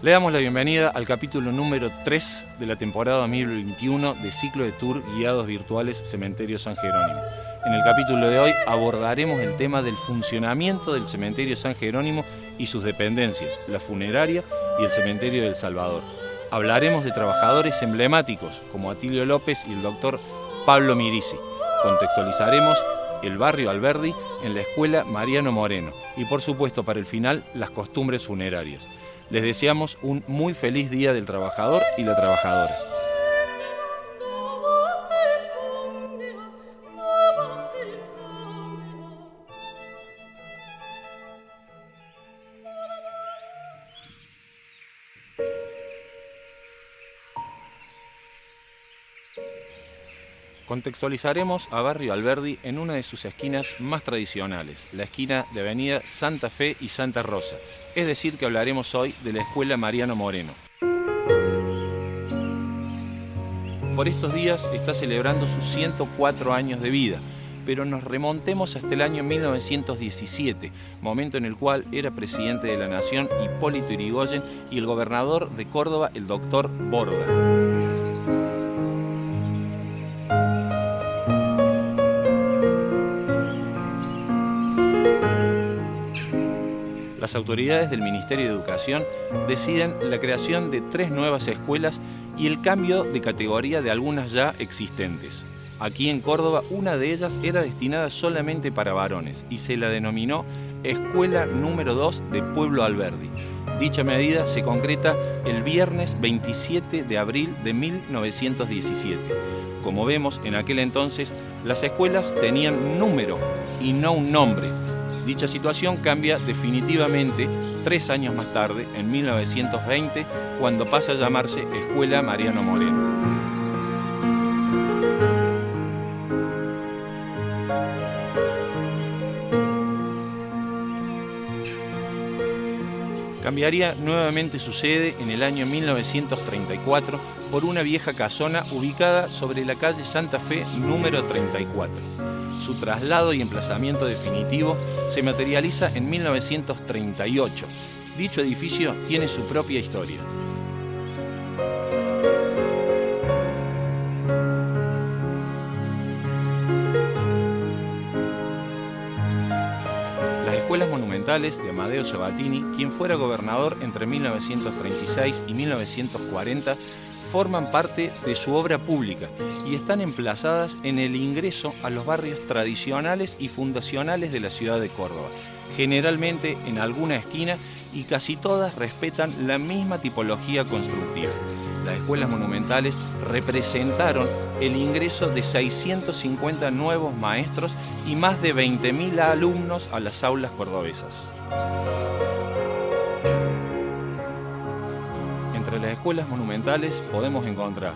Le damos la bienvenida al capítulo número 3 de la temporada 2021 de ciclo de tour guiados virtuales Cementerio San Jerónimo. En el capítulo de hoy abordaremos el tema del funcionamiento del Cementerio San Jerónimo y sus dependencias, la funeraria y el Cementerio del Salvador. Hablaremos de trabajadores emblemáticos como Atilio López y el doctor Pablo Mirici. Contextualizaremos el barrio Alberdi en la escuela Mariano Moreno y, por supuesto, para el final, las costumbres funerarias. Les deseamos un muy feliz Día del Trabajador y la Trabajadora. Contextualizaremos a Barrio Alberdi en una de sus esquinas más tradicionales, la esquina de Avenida Santa Fe y Santa Rosa, es decir que hablaremos hoy de la Escuela Mariano Moreno. Por estos días está celebrando sus 104 años de vida, pero nos remontemos hasta el año 1917, momento en el cual era presidente de la Nación Hipólito Yrigoyen y el gobernador de Córdoba, el doctor Borda. Las autoridades del Ministerio de Educación deciden la creación de 3 nuevas escuelas y el cambio de categoría de algunas ya existentes. Aquí en Córdoba, una de ellas era destinada solamente para varones y se la denominó Escuela número 2 de Pueblo Alberdi. Dicha medida se concreta el viernes 27 de abril de 1917. Como vemos, en aquel entonces, las escuelas tenían número y no un nombre. Dicha situación cambia definitivamente 3 años más tarde, en 1920, cuando pasa a llamarse Escuela Mariano Moreno. Cambiaría nuevamente su sede en el año 1934 por una vieja casona ubicada sobre la calle Santa Fe número 34. Su traslado y emplazamiento definitivo se materializa en 1938. Dicho edificio tiene su propia historia. Las escuelas monumentales de Amadeo Sabatini, quien fuera gobernador entre 1936 y 1940, forman parte de su obra pública y están emplazadas en el ingreso a los barrios tradicionales y fundacionales de la ciudad de Córdoba, generalmente en alguna esquina, y casi todas respetan la misma tipología constructiva. Las escuelas monumentales representaron el ingreso de 650 nuevos maestros y más de 20.000 alumnos a las aulas cordobesas. Entre las escuelas monumentales podemos encontrar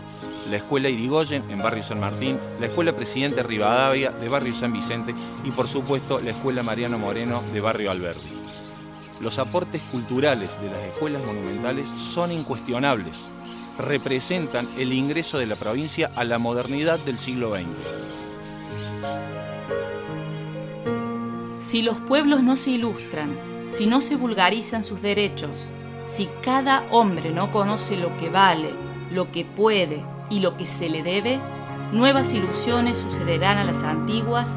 la Escuela Yrigoyen en Barrio San Martín, la Escuela Presidente Rivadavia de Barrio San Vicente y, por supuesto, la Escuela Mariano Moreno de Barrio Alberdi. Los aportes culturales de las escuelas monumentales son incuestionables. Representan el ingreso de la provincia a la modernidad del siglo XX. Si los pueblos no se ilustran, si no se vulgarizan sus derechos, si cada hombre no conoce lo que vale, lo que puede y lo que se le debe, nuevas ilusiones sucederán a las antiguas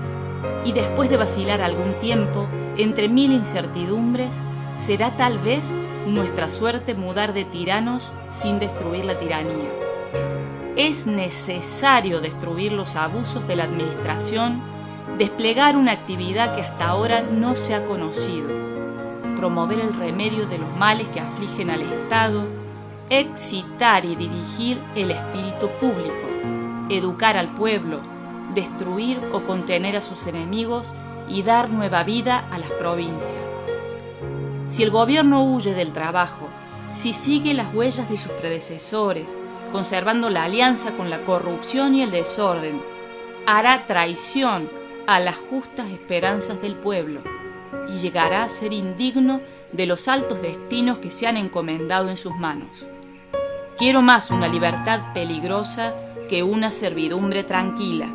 y después de vacilar algún tiempo, entre mil incertidumbres, será tal vez nuestra suerte mudar de tiranos sin destruir la tiranía. Es necesario destruir los abusos de la administración, desplegar una actividad que hasta ahora no se ha conocido, promover el remedio de los males que afligen al Estado, excitar y dirigir el espíritu público, educar al pueblo, destruir o contener a sus enemigos y dar nueva vida a las provincias. Si el gobierno huye del trabajo, si sigue las huellas de sus predecesores, conservando la alianza con la corrupción y el desorden, hará traición a las justas esperanzas del pueblo y llegará a ser indigno de los altos destinos que se han encomendado en sus manos. Quiero más una libertad peligrosa que una servidumbre tranquila.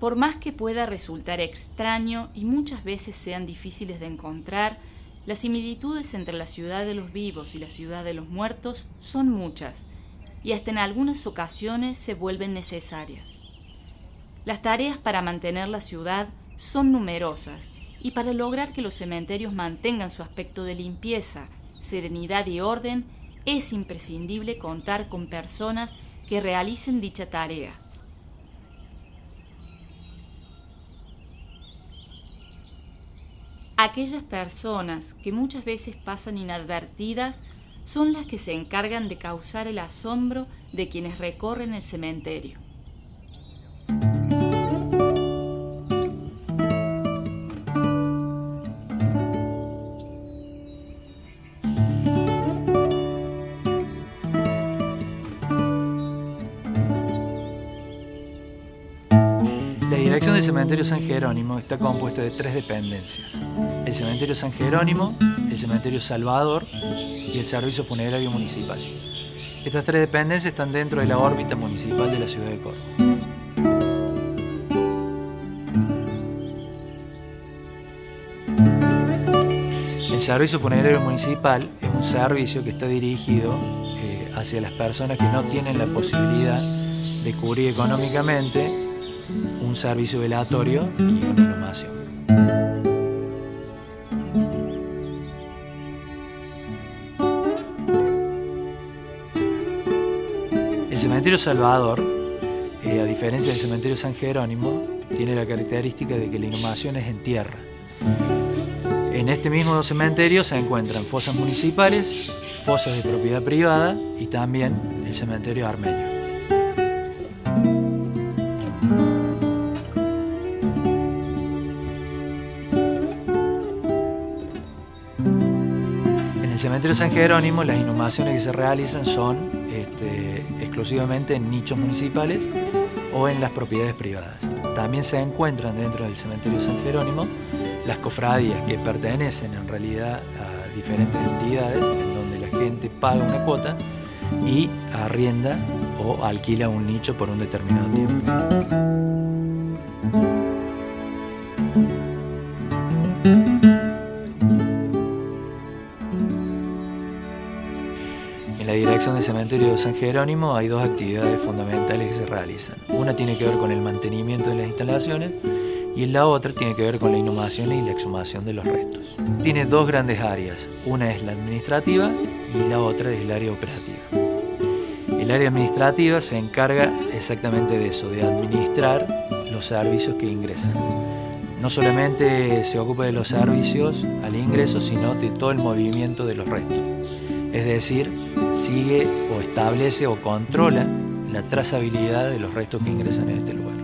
Por más que pueda resultar extraño y muchas veces sean difíciles de encontrar, las similitudes entre la ciudad de los vivos y la ciudad de los muertos son muchas, y hasta en algunas ocasiones se vuelven necesarias. Las tareas para mantener la ciudad son numerosas, y para lograr que los cementerios mantengan su aspecto de limpieza, serenidad y orden, es imprescindible contar con personas que realicen dicha tarea. Aquellas personas que muchas veces pasan inadvertidas son las que se encargan de causar el asombro de quienes recorren el cementerio. La dirección del Cementerio San Jerónimo está compuesta de 3 dependencias: el Cementerio San Jerónimo, el Cementerio Salvador y el Servicio Funerario Municipal. Estas 3 dependencias están dentro de la órbita municipal de la ciudad de Córdoba. El Servicio Funerario Municipal es un servicio que está dirigido hacia las personas que no tienen la posibilidad de cubrir económicamente un servicio velatorio y una inhumación. El Cementerio Salvador, a diferencia del Cementerio San Jerónimo, tiene la característica de que la inhumación es en tierra. En este mismo cementerio se encuentran fosas municipales, fosas de propiedad privada y también el cementerio armenio. En el cementerio San Jerónimo las inhumaciones que se realizan son exclusivamente en nichos municipales o en las propiedades privadas. También se encuentran dentro del cementerio San Jerónimo las cofradías, que pertenecen en realidad a diferentes entidades en donde la gente paga una cuota y arrienda o alquila un nicho por un determinado tiempo. En la dirección del cementerio San Jerónimo hay 2 actividades fundamentales que se realizan. Una tiene que ver con el mantenimiento de las instalaciones y la otra tiene que ver con la inhumación y la exhumación de los restos. Tiene 2 grandes áreas, una es la administrativa y la otra es el área operativa. El área administrativa se encarga exactamente de eso, de administrar los servicios que ingresan. No solamente se ocupa de los servicios al ingreso, sino de todo el movimiento de los restos. Es decir, sigue o establece o controla la trazabilidad de los restos que ingresan en este lugar.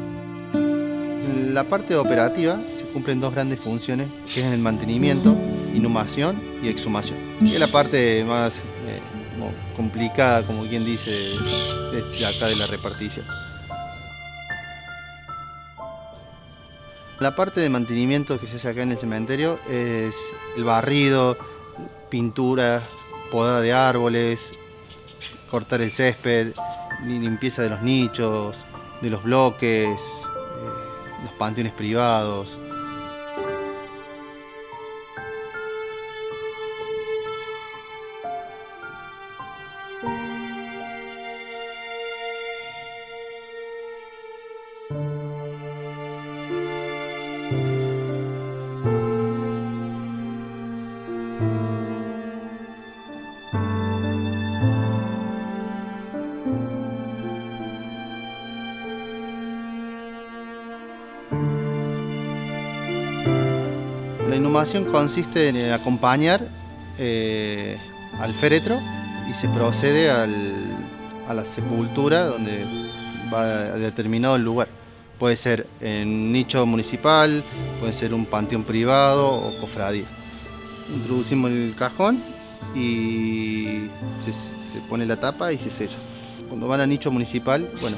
En la parte operativa se cumplen 2 grandes funciones, que es el mantenimiento, inhumación y exhumación. Y es la parte más complicada, como quien dice, de acá de la repartición. La parte de mantenimiento que se hace acá en el cementerio es el barrido, pintura, podada de árboles, cortar el césped, limpieza de los nichos, de los bloques, los panteones privados. La inhumación consiste en acompañar al féretro y se procede a la sepultura donde va a determinado el lugar. Puede ser en un nicho municipal, puede ser un panteón privado o cofradía. Introducimos el cajón y se pone la tapa y se sella. Cuando van a nicho municipal, bueno,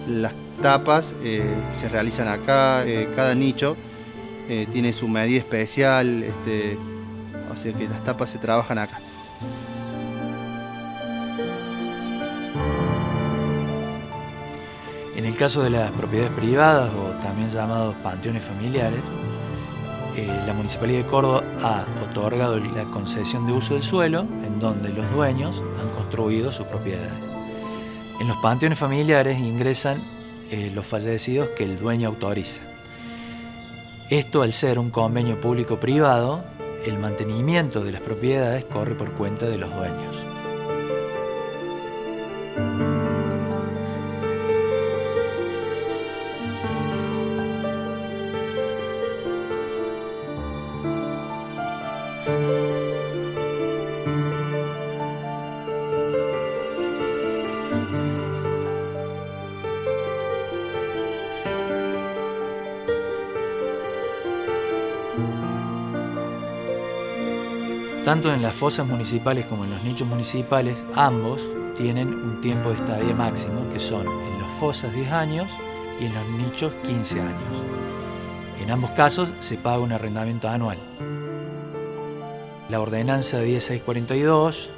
las tapas se realizan acá, cada nicho tiene su medida especial, o sea que las tapas se trabajan acá. En el caso de las propiedades privadas, o también llamados panteones familiares, la Municipalidad de Córdoba ha otorgado la concesión de uso del suelo en donde los dueños han construido sus propiedades. En los panteones familiares ingresan los fallecidos que el dueño autoriza. Esto, al ser un convenio público-privado, el mantenimiento de las propiedades corre por cuenta de los dueños. Tanto en las fosas municipales como en los nichos municipales, ambos tienen un tiempo de estadía máximo, que son en las fosas 10 años y en los nichos 15 años. En ambos casos se paga un arrendamiento anual. La ordenanza 10642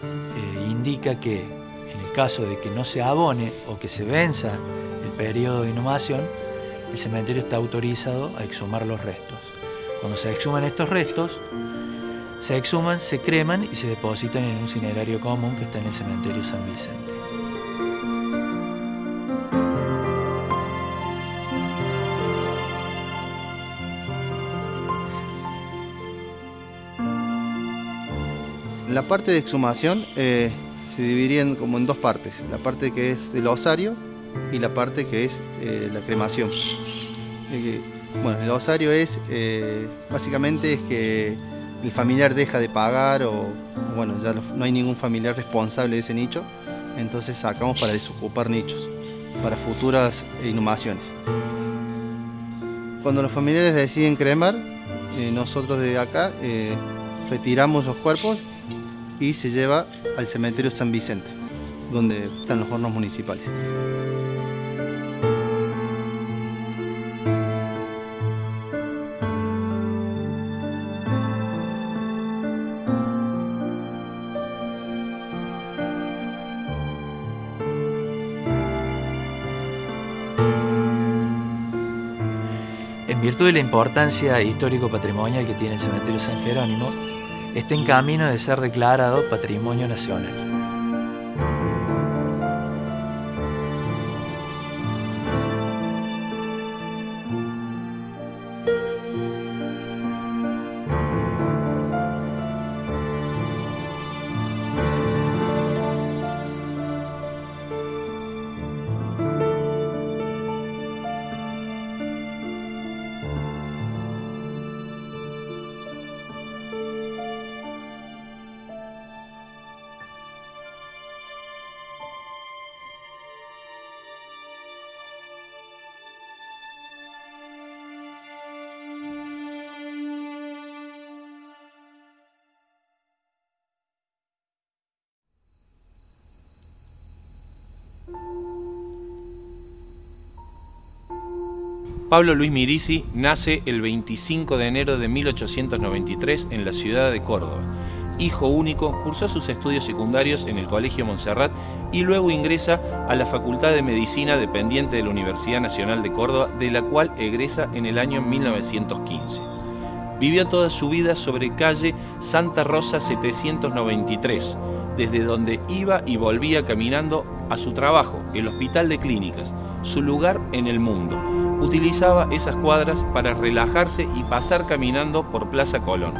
indica que en el caso de que no se abone o que se venza el periodo de inhumación, el cementerio está autorizado a exhumar los restos. Cuando se exhuman estos restos, se exhuman, se creman y se depositan en un incinerario común que está en el cementerio San Vicente. La parte de exhumación se dividiría como en dos partes: la parte que es del osario y la parte que es la cremación. Bueno, el osario es básicamente es que el familiar deja de pagar o bueno, ya no hay ningún familiar responsable de ese nicho, entonces sacamos para desocupar nichos para futuras inhumaciones. Cuando los familiares deciden cremar, nosotros de acá retiramos los cuerpos y se lleva al cementerio San Vicente, donde están los hornos municipales. En virtud de la importancia histórico-patrimonial que tiene el cementerio San Jerónimo, está en camino de ser declarado Patrimonio Nacional. Pablo Luis Mirici nace el 25 de enero de 1893 en la ciudad de Córdoba. Hijo único, cursó sus estudios secundarios en el Colegio Montserrat y luego ingresa a la Facultad de Medicina dependiente de la Universidad Nacional de Córdoba, de la cual egresa en el año 1915. Vivió toda su vida sobre calle Santa Rosa 793, desde donde iba y volvía caminando a su trabajo, el Hospital de Clínicas, su lugar en el mundo. Utilizaba esas cuadras para relajarse y pasar caminando por Plaza Colón.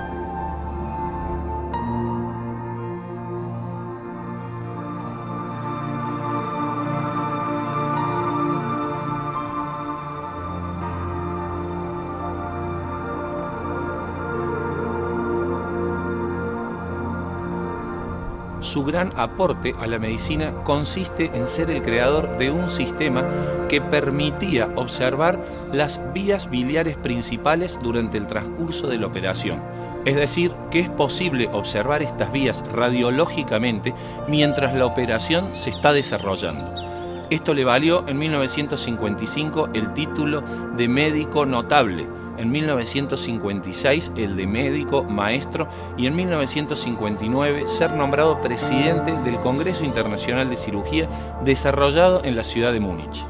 Su gran aporte a la medicina consiste en ser el creador de un sistema que permitía observar las vías biliares principales durante el transcurso de la operación. Es decir, que es posible observar estas vías radiológicamente mientras la operación se está desarrollando. Esto le valió en 1955 el título de médico notable, en 1956 el de médico maestro y en 1959 ser nombrado presidente del Congreso Internacional de Cirugía desarrollado en la ciudad de Múnich.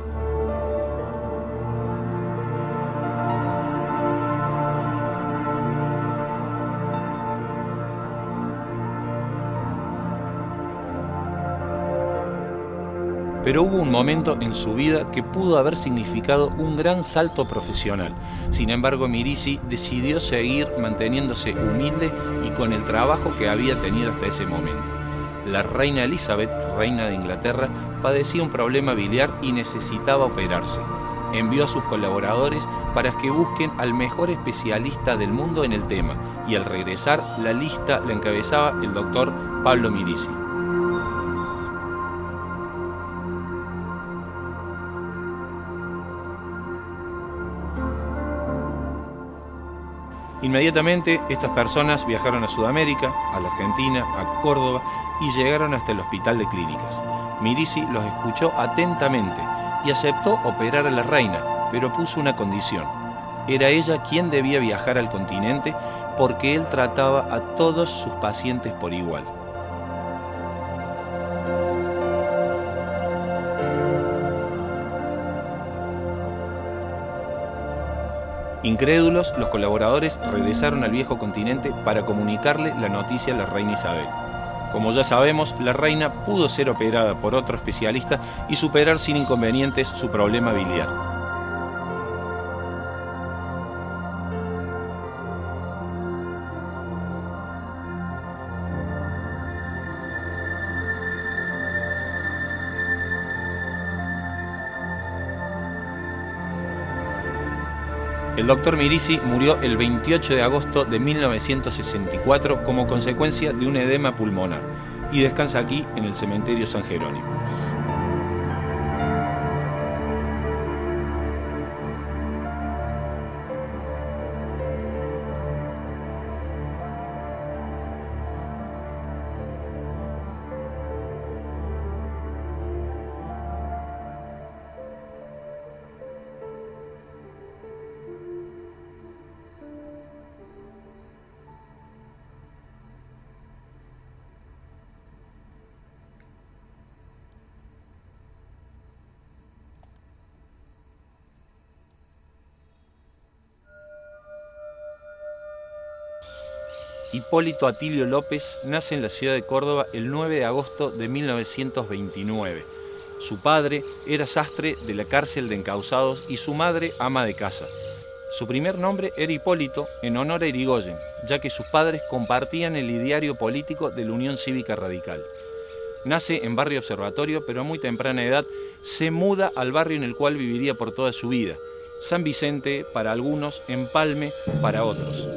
pero hubo un momento en su vida que pudo haber significado un gran salto profesional. Sin embargo, Mirici decidió seguir manteniéndose humilde y con el trabajo que había tenido hasta ese momento. La reina Elizabeth, reina de Inglaterra, padecía un problema biliar y necesitaba operarse. Envió a sus colaboradores para que busquen al mejor especialista del mundo en el tema, y al regresar la lista la encabezaba el doctor Pablo Mirici. Inmediatamente estas personas viajaron a Sudamérica, a la Argentina, a Córdoba y llegaron hasta el Hospital de Clínicas. Mirici los escuchó atentamente y aceptó operar a la reina, pero puso una condición. Era ella quien debía viajar al continente porque él trataba a todos sus pacientes por igual. Incrédulos, los colaboradores regresaron al viejo continente para comunicarle la noticia a la reina Isabel. Como ya sabemos, la reina pudo ser operada por otro especialista y superar sin inconvenientes su problema biliar. El doctor Mirici murió el 28 de agosto de 1964 como consecuencia de un edema pulmonar y descansa aquí en el cementerio San Jerónimo. Hipólito Atilio López nace en la ciudad de Córdoba el 9 de agosto de 1929. Su padre era sastre de la cárcel de encausados y su madre ama de casa. Su primer nombre era Hipólito en honor a Irigoyen, ya que sus padres compartían el ideario político de la Unión Cívica Radical. Nace en Barrio Observatorio, pero a muy temprana edad se muda al barrio en el cual viviría por toda su vida. San Vicente para algunos, Empalme para otros.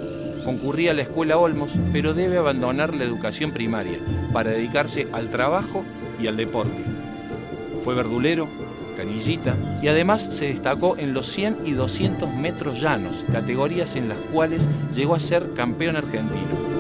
Concurría a la escuela Olmos, pero debe abandonar la educación primaria para dedicarse al trabajo y al deporte. Fue verdulero, canillita y además se destacó en los 100 y 200 metros llanos, categorías en las cuales llegó a ser campeón argentino.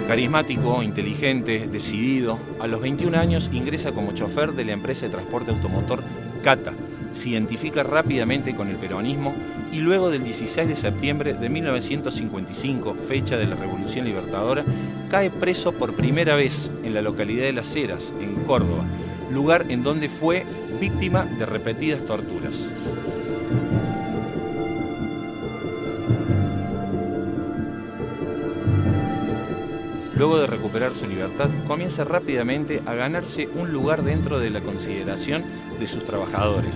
Carismático, inteligente, decidido, a los 21 años ingresa como chofer de la empresa de transporte automotor Cata. Se identifica rápidamente con el peronismo y luego del 16 de septiembre de 1955, fecha de la Revolución Libertadora, cae preso por primera vez en la localidad de Las Heras, en Córdoba, lugar en donde fue víctima de repetidas torturas. Luego de recuperar su libertad, comienza rápidamente a ganarse un lugar dentro de la consideración de sus trabajadores.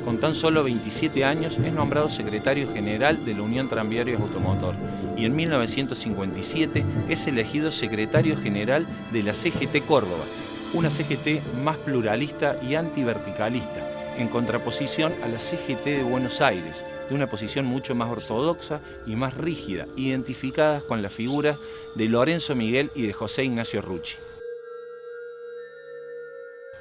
Con tan solo 27 años es nombrado secretario general de la Unión Tranviarios Automotor y en 1957 es elegido secretario general de la CGT Córdoba, una CGT más pluralista y antiverticalista, en contraposición a la CGT de Buenos Aires, de una posición mucho más ortodoxa y más rígida, identificadas con las figuras de Lorenzo Miguel y de José Ignacio Rucci.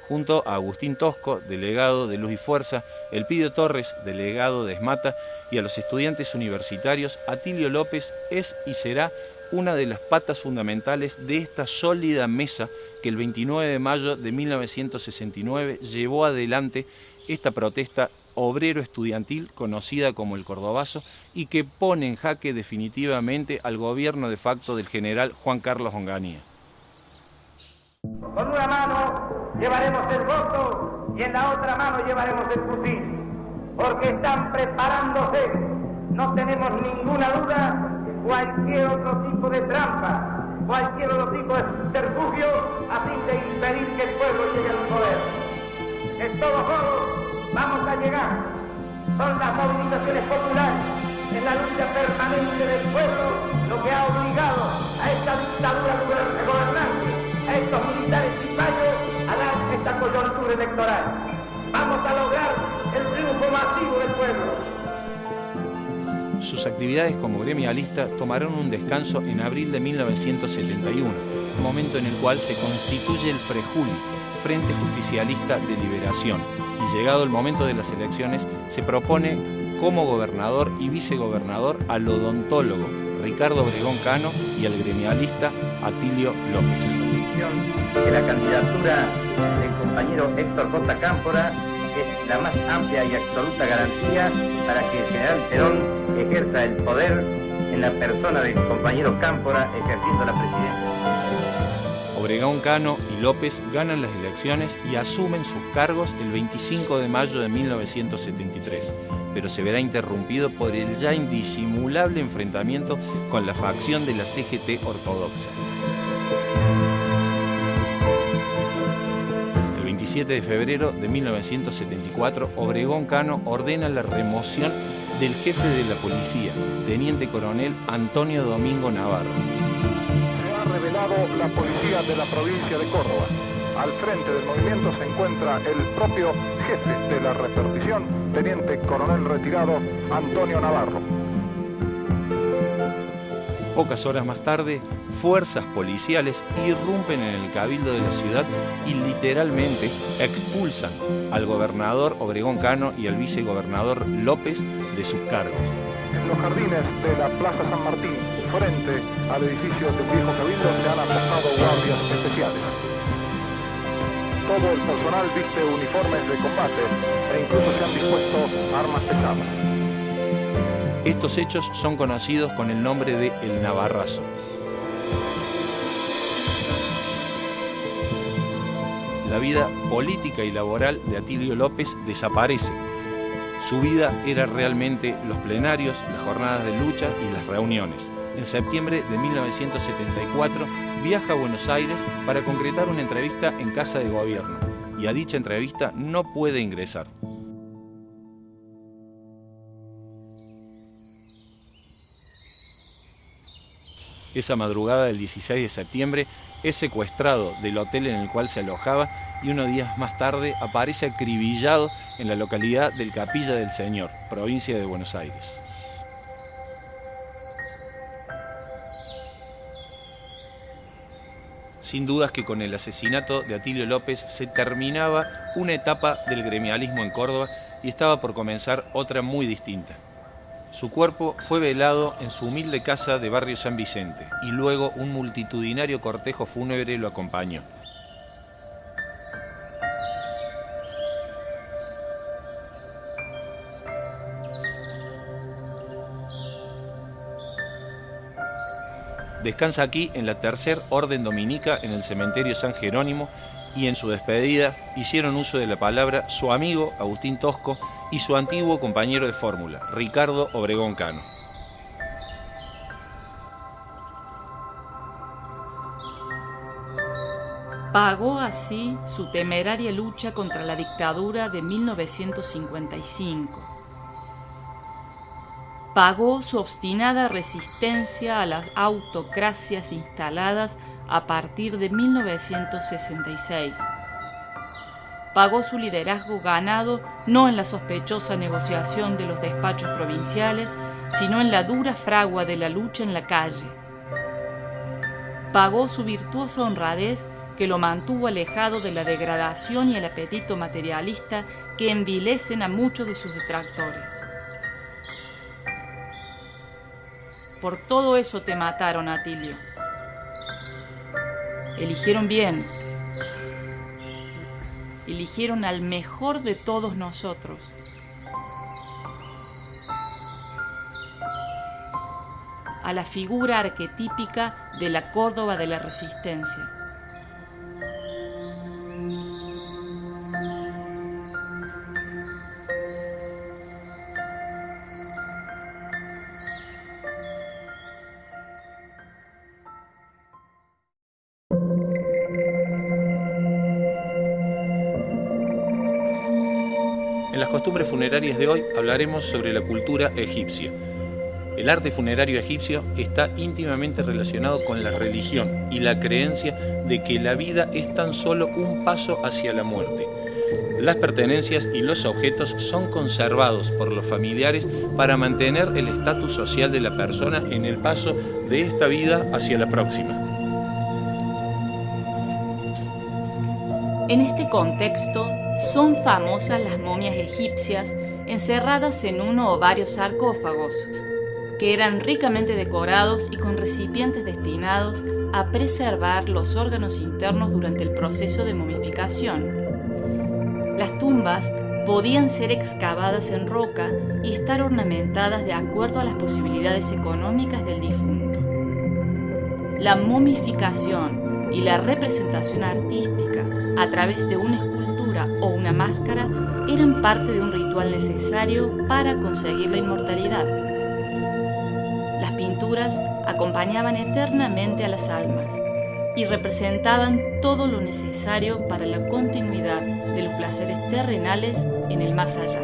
Junto a Agustín Tosco, delegado de Luz y Fuerza, Elpidio Torres, delegado de ESMATA, y a los estudiantes universitarios, Atilio López es y será una de las patas fundamentales de esta sólida mesa que el 29 de mayo de 1969 llevó adelante esta protesta obrero-estudiantil conocida como el Cordobazo y que pone en jaque definitivamente al gobierno de facto del general Juan Carlos Onganía. Con una mano llevaremos el voto y en la otra mano llevaremos el fusil. porque están preparándose. No tenemos ninguna duda que cualquier otro tipo de trampa, cualquier otro tipo de subterfugio, a fin de impedir que el pueblo llegue al poder. De todos modos, vamos a llegar. Son las movilizaciones populares, es la lucha permanente del pueblo lo que ha obligado a esta dictadura gobernante, a estos militares cipayos, a dar esta coyuntura electoral. Vamos a lograr el triunfo masivo del pueblo. Sus actividades como gremialista tomaron un descanso en abril de 1971, momento en el cual se constituye el FREJUL, Frente Justicialista de Liberación, y llegado el momento de las elecciones se propone como gobernador y vicegobernador al odontólogo Ricardo Obregón Cano y al gremialista Atilio López. Que la candidatura del compañero Héctor J. Cámpora es la más amplia y absoluta garantía para que el general Perón ejerza el poder en la persona del compañero Cámpora ejerciendo la presidencia. Obregón Cano y López ganan las elecciones y asumen sus cargos el 25 de mayo de 1973, pero se verá interrumpido por el ya indisimulable enfrentamiento con la facción de la CGT ortodoxa. El 27 de febrero de 1974, Obregón Cano ordena la remoción del jefe de la policía, teniente coronel Antonio Domingo Navarro. Revelado la policía de la provincia de Córdoba. Al frente del movimiento se encuentra el propio jefe de la repartición, teniente coronel retirado Antonio Navarro. Pocas horas más tarde, fuerzas policiales irrumpen en el cabildo de la ciudad y literalmente expulsan al gobernador Obregón Cano y al vicegobernador López de sus cargos. En los jardines de la Plaza San Martín, frente al edificio del viejo cabildo, se han apostado guardias especiales. Todo el personal viste uniformes de combate e incluso se han dispuesto armas pesadas. Estos hechos son conocidos con el nombre de El Navarrazo. La vida política y laboral de Atilio López desaparece. Su vida era realmente los plenarios, las jornadas de lucha y las reuniones. En septiembre de 1974 viaja a Buenos Aires para concretar una entrevista en Casa de Gobierno y a dicha entrevista no puede ingresar. Esa madrugada del 16 de septiembre es secuestrado del hotel en el cual se alojaba y unos días más tarde aparece acribillado en la localidad del Capilla del Señor, provincia de Buenos Aires. Sin dudas que con el asesinato de Atilio López se terminaba una etapa del gremialismo en Córdoba y estaba por comenzar otra muy distinta. Su cuerpo fue velado en su humilde casa de barrio San Vicente y luego un multitudinario cortejo fúnebre lo acompañó. Descansa aquí en la Tercer Orden Dominica en el cementerio San Jerónimo y en su despedida hicieron uso de la palabra su amigo Agustín Tosco y su antiguo compañero de fórmula, Ricardo Obregón Cano. Pagó así su temeraria lucha contra la dictadura de 1955. Pagó su obstinada resistencia a las autocracias instaladas a partir de 1966. Pagó su liderazgo ganado no en la sospechosa negociación de los despachos provinciales, sino en la dura fragua de la lucha en la calle. Pagó su virtuosa honradez que lo mantuvo alejado de la degradación y el apetito materialista que envilecen a muchos de sus detractores. Por todo eso te mataron, Atilio. Eligieron bien. Eligieron al mejor de todos nosotros. A la figura arquetípica de la Córdoba de la Resistencia. En las costumbres funerarias de hoy hablaremos sobre la cultura egipcia. El arte funerario egipcio está íntimamente relacionado con la religión y la creencia de que la vida es tan solo un paso hacia la muerte. Las pertenencias y los objetos son conservados por los familiares para mantener el estatus social de la persona en el paso de esta vida hacia la próxima. En este contexto, son famosas las momias egipcias encerradas en uno o varios sarcófagos, que eran ricamente decorados y con recipientes destinados a preservar los órganos internos durante el proceso de momificación. Las tumbas podían ser excavadas en roca y estar ornamentadas de acuerdo a las posibilidades económicas del difunto. La momificación y la representación artística a través de una escultura o una máscara eran parte de un ritual necesario para conseguir la inmortalidad. Las pinturas acompañaban eternamente a las almas y representaban todo lo necesario para la continuidad de los placeres terrenales en el más allá.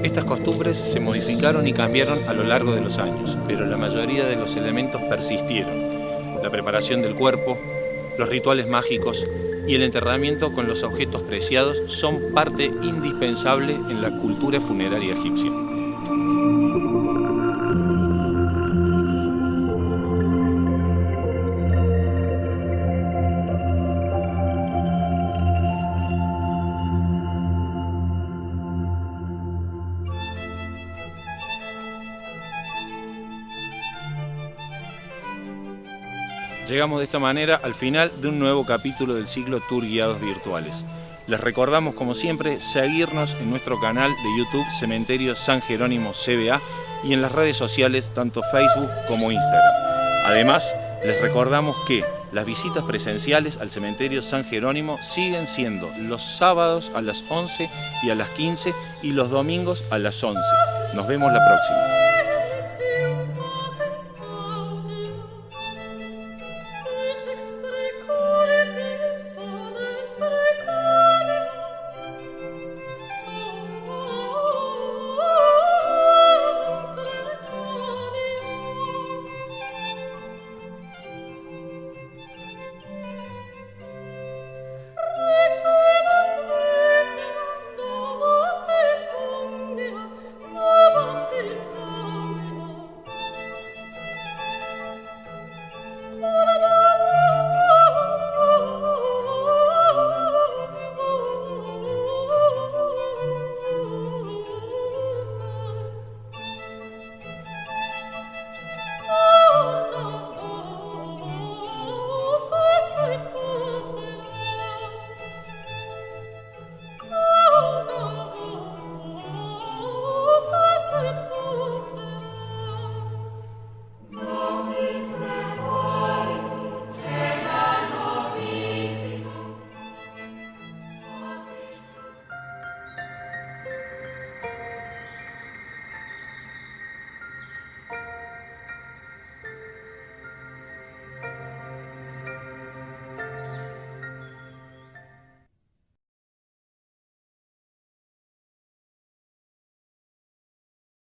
Estas costumbres se modificaron y cambiaron a lo largo de los años, pero la mayoría de los elementos persistieron. La preparación del cuerpo, los rituales mágicos y el enterramiento con los objetos preciados son parte indispensable en la cultura funeraria egipcia. Llegamos de esta manera al final de un nuevo capítulo del ciclo Tour Guiados Virtuales. Les recordamos, como siempre, seguirnos en nuestro canal de YouTube Cementerio San Jerónimo CBA y en las redes sociales, tanto Facebook como Instagram. Además, les recordamos que las visitas presenciales al Cementerio San Jerónimo siguen siendo los sábados a las 11 y a las 15 y los domingos a las 11. Nos vemos la próxima.